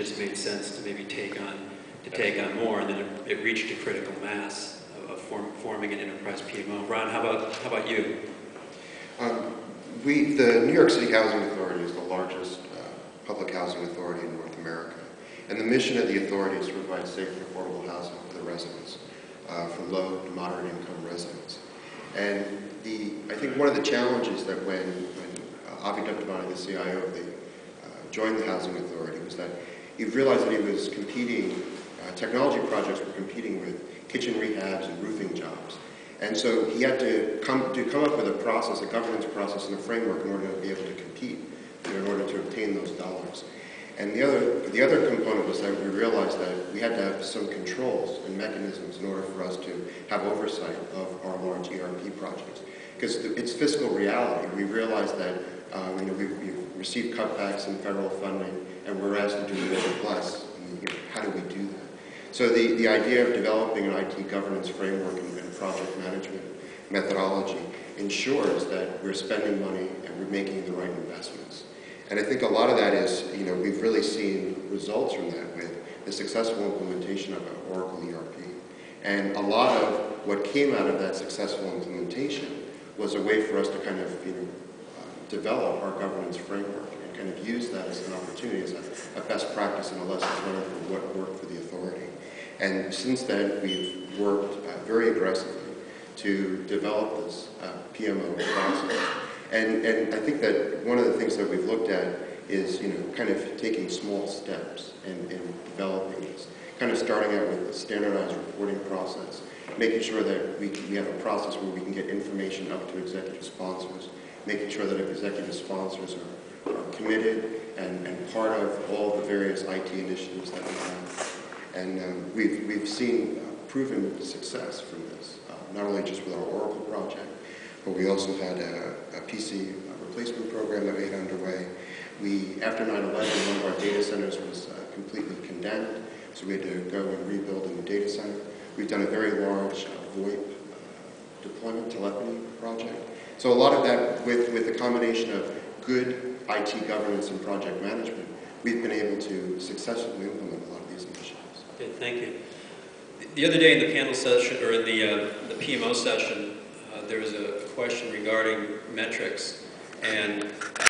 just made sense to maybe take on more, and then it reached a critical mass of forming an enterprise PMO. Ron, how about you? The New York City Housing Authority is the largest public housing authority in North America. And the mission of the authority is to provide safe and affordable housing for the residents, for low to moderate income residents. And I think one of the challenges that when Avi Duvdevani, the CIO, joined the housing authority was that he realized that he was competing, technology projects were competing with kitchen rehabs and roofing jobs. And so he had to come up with a process, a governance process and a framework in order to be able to compete, in order to obtain those dollars. And the other component was that we realized that we had to have some controls and mechanisms in order for us to have oversight of our large ERP projects. Because it's fiscal reality. We realized that we've received cutbacks in federal funding, and we're asked to do more with less. And, how do we do that? So the idea of developing an IT governance framework and project management methodology ensures that we're spending money and we're making the right investments. And I think a lot of that is, we've really seen results from that with the successful implementation of Oracle ERP. And a lot of what came out of that successful implementation was a way for us to kind of, develop our governance framework and kind of use that as an opportunity, as a best practice and a lesson learned for what worked for the authority. And since then, we've worked very aggressively to develop this PMO process. And I think that one of the things that we've looked at is, kind of taking small steps and developing this. Kind of starting out with a standardized reporting process, making sure that we have a process where we can get information up to executive sponsors, making sure that executive sponsors are committed and part of all the various IT initiatives that we have. And we've seen proven success from this, not only just with our Oracle project, but we also had a PC replacement program that we had underway. After 9/11, one of our data centers was completely condemned, so we had to go and rebuild a new data center. We've done a very large VoIP deployment telephony project. So a lot of that, with the combination of good IT governance and project management, we've been able to successfully implement a lot of these initiatives. Okay, thank you. The other day in the panel session, or in the PMO session, there was a question regarding metrics, and